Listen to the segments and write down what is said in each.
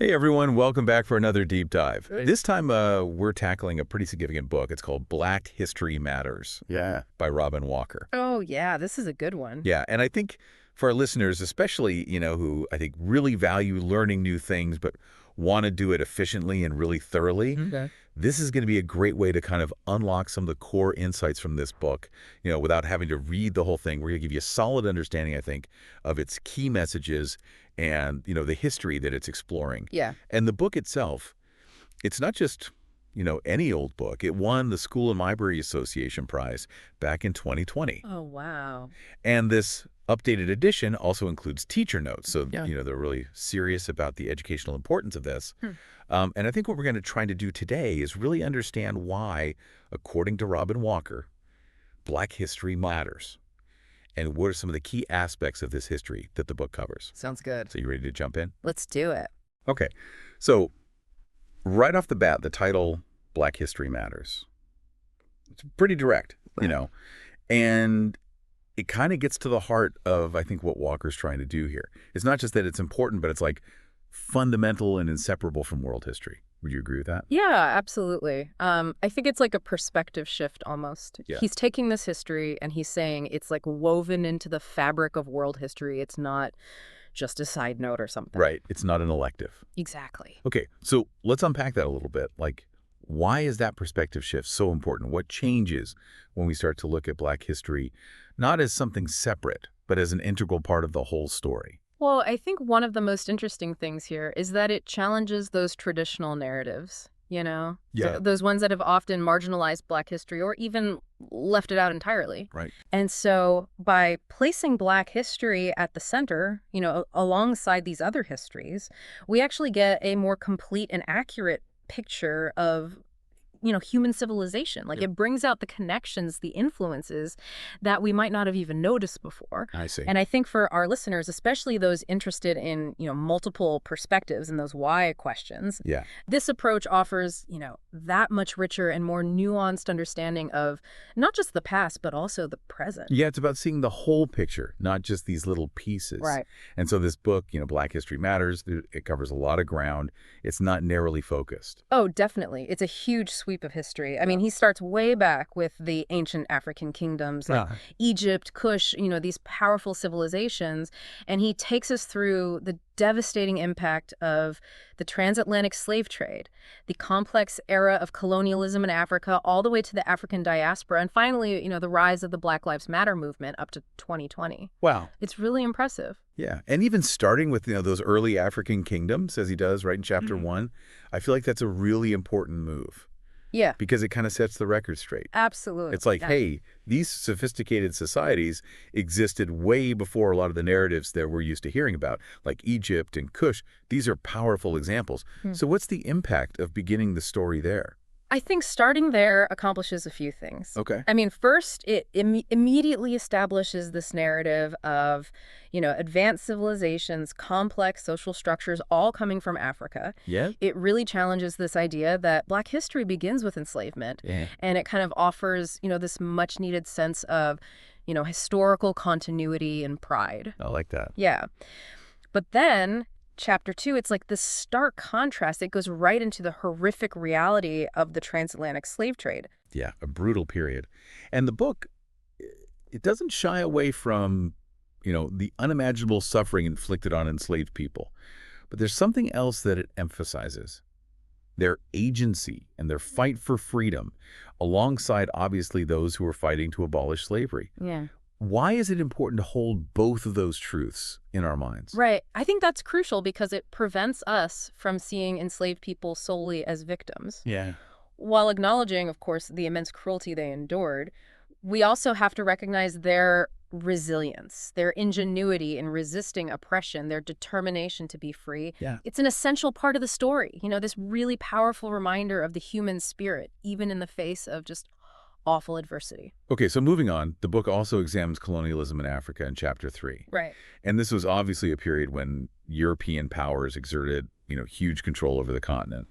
Hey everyone, welcome back for another deep dive. Hey. This time we're tackling a pretty significant book. It's called Black History Matters Yeah. by Robin Walker. Oh, yeah, this is a good one. Yeah, and I think for our listeners, especially, who I think really value learning new things but want to do it efficiently and really thoroughly, Okay. this is going to be a great way to kind of unlock some of the core insights from this book, without having to read the whole thing. We're going to give you a solid understanding, I think, of its key messages and, the history that it's exploring. Yeah. And the book itself, it's not just, any old book. It won the School and Library Association Prize back in 2020. Oh, wow. And this updated edition also includes teacher notes. So, Yeah. they're really serious about the educational importance of this. Hmm. And I think what we're going to try to do today is really understand why, according to Robin Walker, Black history matters. And what are some of the key aspects of this history that the book covers? Sounds good. So you ready to jump in? Let's do it. Okay. So right off the bat, the title, Black History Matters. It's pretty direct, and it kind of gets to the heart of, I think, what Walker's trying to do here. It's not just that it's important, but it's like fundamental and inseparable from world history. Would you agree with that? Yeah, absolutely. I think it's like a perspective shift almost. Yeah. He's taking this history and he's saying it's like woven into the fabric of world history. It's not just a side note or something. Right. It's not an elective. Exactly. Okay. So let's unpack that a little bit. Like, why is that perspective shift so important? What changes when we start to look at Black history, not as something separate, but as an integral part of the whole story? Well, I think one of the most interesting things here is that it challenges those traditional narratives, Yeah. those ones that have often marginalized Black history or even left it out entirely. Right. And so by placing Black history at the center, alongside these other histories, we actually get a more complete and accurate picture of human civilization. Like, Yeah. it brings out the connections, the influences that we might not have even noticed before. I see. And I think for our listeners, especially those interested in, multiple perspectives and those why questions, Yeah. this approach offers, that much richer and more nuanced understanding of not just the past, but also the present. Yeah, it's about seeing the whole picture, not just these little pieces. Right. And so this book, Black History Matters, it covers a lot of ground. It's not narrowly focused. Oh, definitely. It's a huge sweep of history. I mean, he starts way back with the ancient African kingdoms like Egypt, Kush, these powerful civilizations, and he takes us through the devastating impact of the transatlantic slave trade, the complex era of colonialism in Africa, all the way to the African diaspora, and finally, the rise of the Black Lives Matter movement up to 2020. Wow. It's really impressive. Yeah. And even starting with, those early African kingdoms, as he does right in chapter 1, I feel like that's a really important move Yeah, because it kind of sets the record straight. absolutely. It's like, Yeah. hey, these sophisticated societies existed way before a lot of the narratives that we're used to hearing about, like Egypt and Kush. These are powerful examples. So what's the impact of beginning the story there? I think starting there accomplishes a few things. Okay. I mean, first, it immediately establishes this narrative of, advanced civilizations, complex social structures, all coming from Africa. Yeah? It really challenges this idea that Black history begins with enslavement. Yeah. And it kind of offers, this much needed sense of, historical continuity and pride. I like that. Yeah. But then chapter 2, it's like this stark contrast. It goes right into the horrific reality of the transatlantic slave trade. Yeah, a brutal period. And the book, it doesn't shy away from, the unimaginable suffering inflicted on enslaved people. But there's something else that it emphasizes. Their agency and their fight for freedom, alongside, obviously, those who are fighting to abolish slavery. Yeah. Why is it important to hold both of those truths in our minds? Right. I think that's crucial because it prevents us from seeing enslaved people solely as victims. Yeah. While acknowledging, of course, the immense cruelty they endured, we also have to recognize their resilience, their ingenuity in resisting oppression, their determination to be free. Yeah. It's an essential part of the story, this really powerful reminder of the human spirit, even in the face of just awful adversity. Okay, so moving on, the book also examines colonialism in Africa in chapter 3. Right. And this was obviously a period when European powers exerted, huge control over the continent.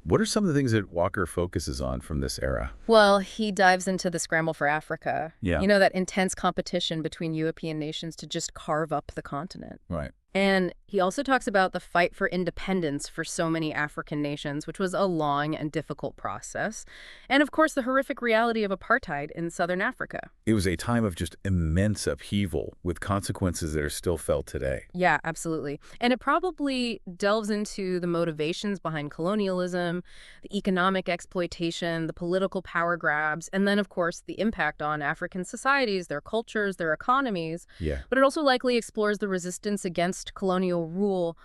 What are some of the things that Walker focuses on from this era? Well, he dives into the scramble for Africa. Yeah. That intense competition between European nations to just carve up the continent. Right. And he also talks about the fight for independence for so many African nations, which was a long and difficult process. And of course, the horrific reality of apartheid in southern Africa. It was a time of just immense upheaval with consequences that are still felt today. Yeah, absolutely. And it probably delves into the motivations behind colonialism, the economic exploitation, the political power grabs, and then, of course, the impact on African societies, their cultures, their economies. Yeah, But it also likely explores the resistance against colonial rule,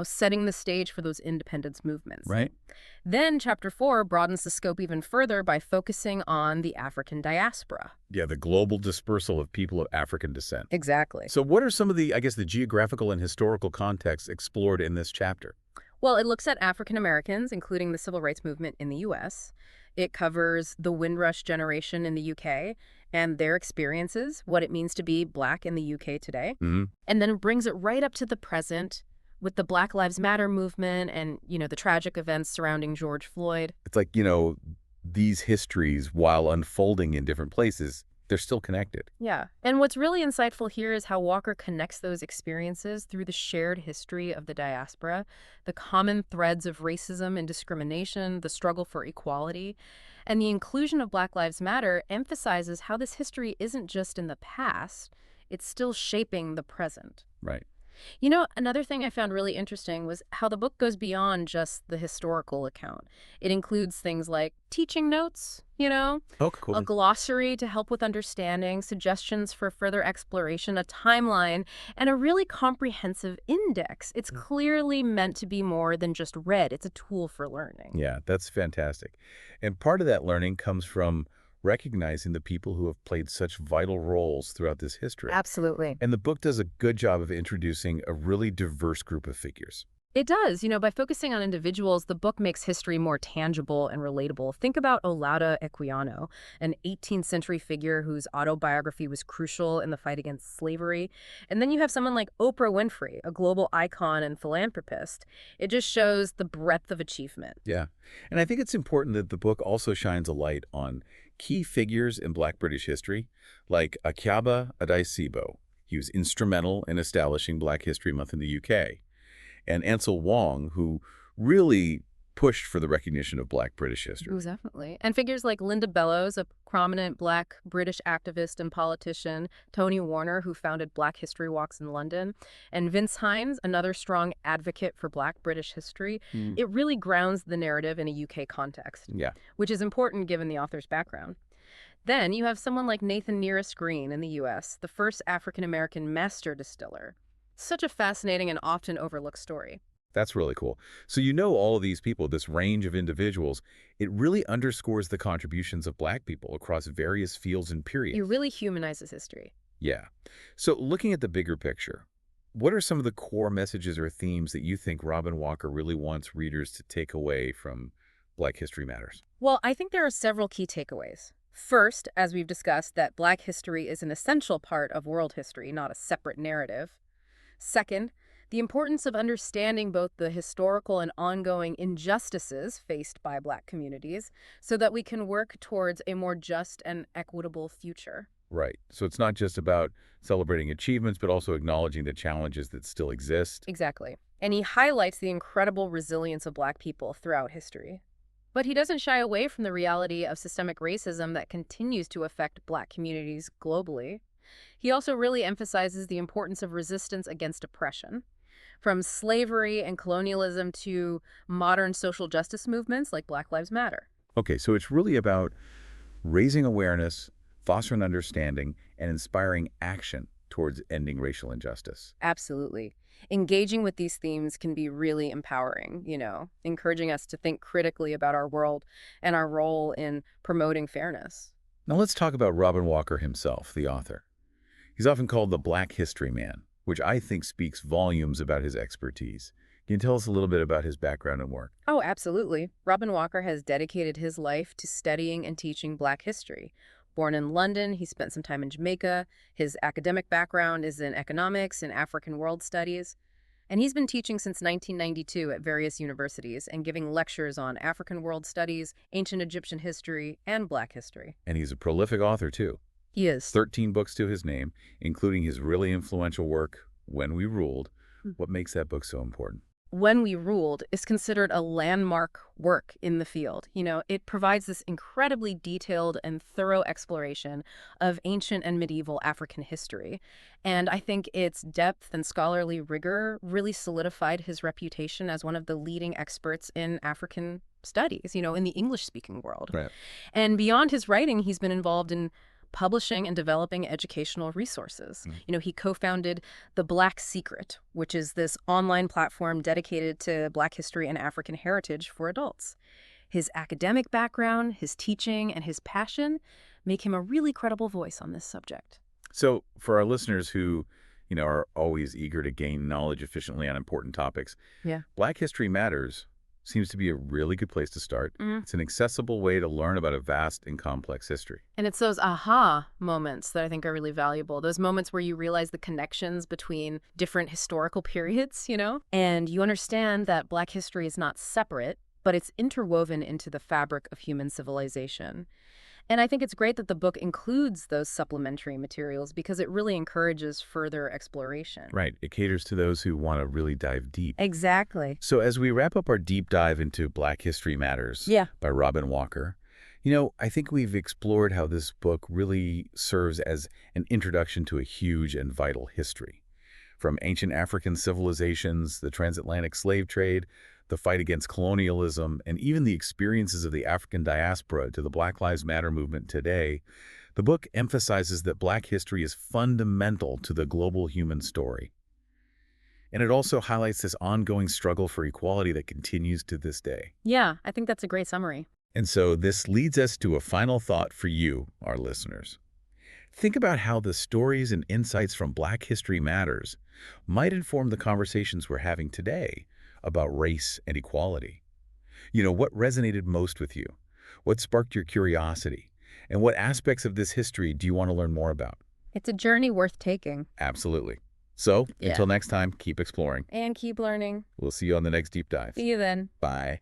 setting the stage for those independence movements. right? Then, Chapter 4 broadens the scope even further by focusing on the African diaspora. Yeah, the global dispersal of people of African descent. Exactly. So what are some of the, I guess, the geographical and historical contexts explored in this chapter? Well, it looks at African Americans, including the civil rights movement in the U.S. It covers the Windrush generation in the UK and their experiences, what it means to be Black in the UK today. Hmm. And then it brings it right up to the present with the Black Lives Matter movement and, the tragic events surrounding George Floyd. It's like, these histories, while unfolding in different places, they're still connected. Yeah. And what's really insightful here is how Walker connects those experiences through the shared history of the diaspora, the common threads of racism and discrimination, the struggle for equality. And the inclusion of Black Lives Matter emphasizes how this history isn't just in the past, it's still shaping the present. Right. Another thing I found really interesting was how the book goes beyond just the historical account. It includes things like teaching notes, Oh, cool. a glossary to help with understanding, suggestions for further exploration, a timeline, and a really comprehensive index. It's clearly meant to be more than just read. It's a tool for learning. Yeah, that's fantastic. And part of that learning comes from recognizing the people who have played such vital roles throughout this history. Absolutely. And the book does a good job of introducing a really diverse group of figures. It does. By focusing on individuals, the book makes history more tangible and relatable. Think about Olaudah Equiano, an 18th century figure whose autobiography was crucial in the fight against slavery. And then you have someone like Oprah Winfrey, a global icon and philanthropist. It just shows the breadth of achievement. Yeah. And I think it's important that the book also shines a light on key figures in Black British history, like Akiaba Adaisibo. He was instrumental in establishing Black History Month in the UK. And Ansel Wong, who really pushed for the recognition of Black British history. Oh, definitely. And figures like Linda Bellows, a prominent Black British activist and politician, Tony Warner, who founded Black History Walks in London, and Vince Hines, another strong advocate for Black British history. Mm. It really grounds the narrative in a UK context, Yeah. which is important given the author's background. Then you have someone like Nathan Nearest Green in the U.S., the first African-American master distiller. Such a fascinating and often overlooked story. That's really cool. So all of these people, this range of individuals, it really underscores the contributions of Black people across various fields and periods. It really humanizes history. Yeah. So looking at the bigger picture, what are some of the core messages or themes that you think Robin Walker really wants readers to take away from Black History Matters? Well, I think there are several key takeaways. First, as we've discussed, that Black history is an essential part of world history, not a separate narrative. Second, the importance of understanding both the historical and ongoing injustices faced by Black communities so that we can work towards a more just and equitable future. Right. So it's not just about celebrating achievements, but also acknowledging the challenges that still exist. Exactly. And he highlights the incredible resilience of Black people throughout history. But he doesn't shy away from the reality of systemic racism that continues to affect Black communities globally. He also really emphasizes the importance of resistance against oppression. From slavery and colonialism to modern social justice movements like Black Lives Matter. Okay, so it's really about raising awareness, fostering understanding, and inspiring action towards ending racial injustice. Absolutely. Engaging with these themes can be really empowering, encouraging us to think critically about our world and our role in promoting fairness. Now let's talk about Robin Walker himself, the author. He's often called the Black History Man, which I think speaks volumes about his expertise. Can you tell us a little bit about his background and work? Oh, absolutely. Robin Walker has dedicated his life to studying and teaching Black history. Born in London, he spent some time in Jamaica. His academic background is in economics and African world studies. And he's been teaching since 1992 at various universities and giving lectures on African world studies, ancient Egyptian history, and Black history. And he's a prolific author, too. He is. 13 books to his name, including his really influential work, When We Ruled. What makes that book so important? When We Ruled is considered a landmark work in the field. It provides this incredibly detailed and thorough exploration of ancient and medieval African history. And I think its depth and scholarly rigor really solidified his reputation as one of the leading experts in African studies, in the English-speaking world. Right. And beyond his writing, he's been involved in publishing and developing educational resources. He co-founded The Black Secret, which is this online platform dedicated to Black history and African heritage for adults. His academic background, his teaching, and his passion make him a really credible voice on this subject. So for our listeners who, are always eager to gain knowledge efficiently on important topics, Yeah. Black History Matters seems to be a really good place to start. It's an accessible way to learn about a vast and complex history. And it's those aha moments that I think are really valuable. Those moments where you realize the connections between different historical periods, and you understand that Black history is not separate, but it's interwoven into the fabric of human civilization. And I think it's great that the book includes those supplementary materials because it really encourages further exploration. Right. It caters to those who want to really dive deep. Exactly. So as we wrap up our deep dive into Black History Matters by Robin Walker, I think we've explored how this book really serves as an introduction to a huge and vital history. From ancient African civilizations, the transatlantic slave trade, the fight against colonialism, and even the experiences of the African diaspora to the Black Lives Matter movement today, the book emphasizes that Black history is fundamental to the global human story. And it also highlights this ongoing struggle for equality that continues to this day. Yeah, I think that's a great summary. And so this leads us to a final thought for you, our listeners. Think about how the stories and insights from Black History Matters might inform the conversations we're having today about race and equality. What resonated most with you? What sparked your curiosity? And what aspects of this history do you want to learn more about? It's a journey worth taking. Absolutely. So, until next time, keep exploring. And keep learning. We'll see you on the next deep dive. See you then. Bye.